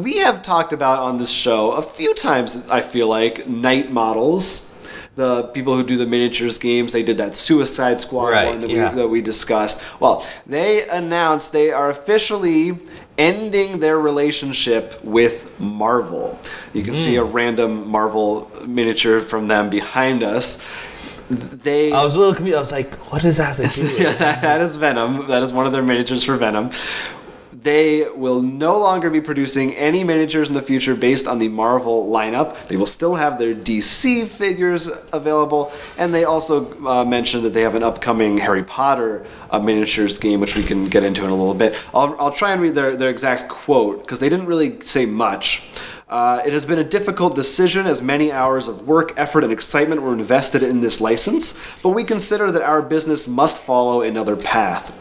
We have talked about on this show a few times, I feel like, Knight Models. The people who do the miniatures games, they did that Suicide Squad one that we discussed. Well, they announced they are officially ending their relationship with Marvel. You can see a random Marvel miniature from them behind us. I was a little confused. I was like, what does that have to do with Yeah, that is Venom. That is one of their miniatures for Venom. They will no longer be producing any miniatures in the future based on the Marvel lineup. They will still have their DC figures available, and they also mentioned that they have an upcoming Harry Potter miniatures game, which we can get into in a little bit. I'll try and read their exact quote, because they didn't really say much. It has been a difficult decision as many hours of work, effort, and excitement were invested in this license, but we consider that our business must follow another path.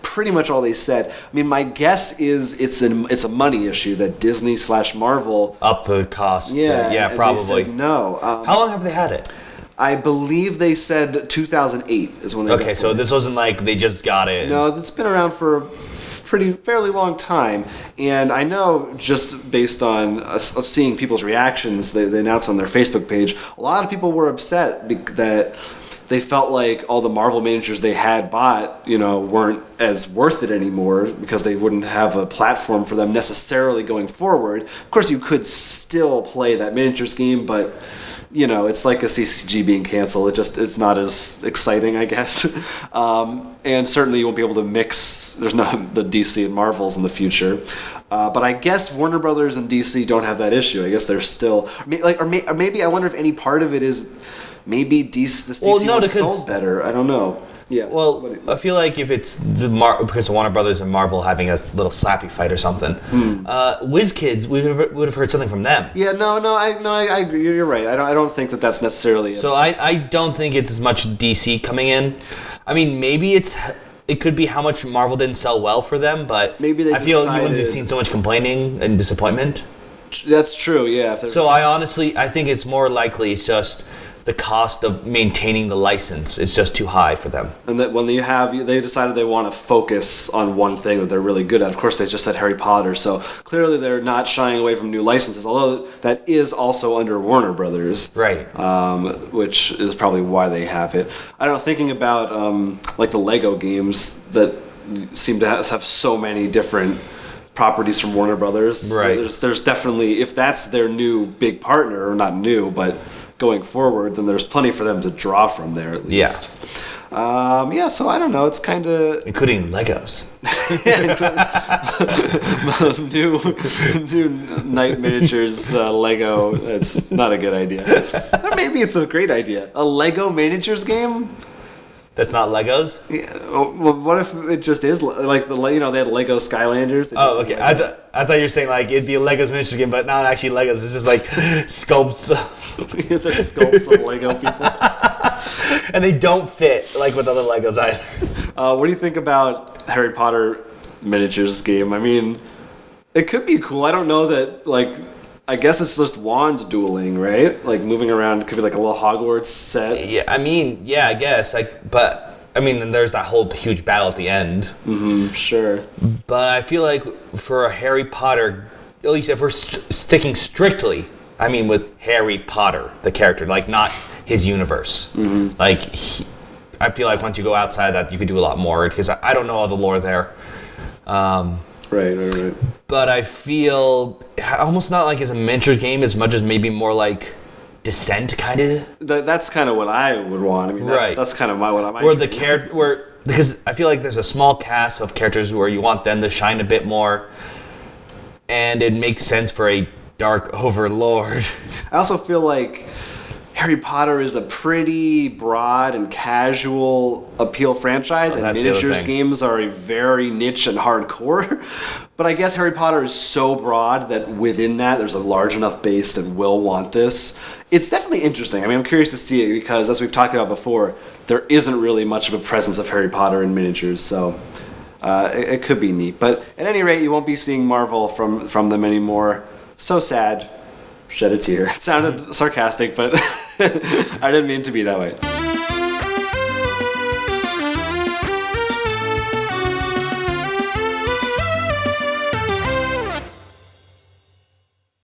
Pretty much all they said. I mean, my guess is it's a money issue that Disney/Marvel up the cost. Yeah, probably. They said no. How long have they had it? I believe they said 2008 is when they. Okay, so this wasn't like they just got it. No, it's been around for a fairly long time, and I know just based on seeing people's reactions, they announced on their Facebook page, a lot of people were upset that they felt like all the Marvel miniatures they had bought, weren't as worth it anymore because they wouldn't have a platform for them necessarily going forward. Of course, you could still play that miniatures game, but it's like a CCG being canceled. It's not as exciting, I guess. And certainly you won't be able to mix. There's not the DC and Marvels in the future. But I guess Warner Brothers and DC don't have that issue. I guess they're still or maybe I wonder if any part of it is. Maybe DC one sold better. I don't know. Yeah. Well, I feel like if it's because of Warner Brothers and Marvel having a little slappy fight or something, WizKids, we would have heard something from them. Yeah. No. I agree. You're right. I don't think that's necessarily. So I don't think it's as much DC coming in. I mean, maybe it could be how much Marvel didn't sell well for them, but maybe I feel you wouldn't have seen so much complaining and disappointment. That's true. Yeah. So I think it's more likely it's just the cost of maintaining the license is just too high for them. And that when they decided they want to focus on one thing that they're really good at. Of course, they just said Harry Potter, so clearly they're not shying away from new licenses, although that is also under Warner Brothers. Right. Which is probably why they have it. I don't know, thinking about like the Lego games that seem to have so many different properties from Warner Brothers. Right. There's definitely, if that's their new big partner, or not new, but going forward, then there's plenty for them to draw from there at least. Yeah. So I don't know. It's kind of including Legos. new Knight Miniatures Lego. That's not a good idea. Or maybe it's a great idea. A Lego miniatures game. That's not Legos? Yeah. Well, what if it just is like they had Lego Skylanders? Oh, okay. I thought you were saying like it'd be a Legos miniatures game, but not actually Legos. It's just like sculpts. They're sculpts of Lego people. And they don't fit like with other Legos either. What do you think about Harry Potter miniatures game? I mean, it could be cool. I don't know that I guess it's just wand dueling, right? Like moving around. It could be like a little Hogwarts set. Yeah, I guess. And there's that whole huge battle at the end. Mm-hmm, sure. But I feel like for a Harry Potter, at least if we're sticking strictly, with Harry Potter, the character, like not his universe. Mm-hmm. I feel like once you go outside that, you could do a lot more because I don't know all the lore there. Right. But I feel almost not like it's a miniatures game as much as maybe more like Descent, kind of. That's kind of what I would want. That's kind of what I'm. Where the character, because I feel like there's a small cast of characters where you want them to shine a bit more, and it makes sense for a dark overlord. I also feel like Harry Potter is a pretty broad and casual appeal franchise, and miniatures games are a very niche and hardcore. But I guess Harry Potter is so broad that within that there's a large enough base that will want this. It's definitely interesting. I'm curious to see it because, as we've talked about before, there isn't really much of a presence of Harry Potter in miniatures, so it could be neat. But at any rate, you won't be seeing Marvel from them anymore. So sad. Shed a tear. It sounded sarcastic, but I didn't mean to be that way.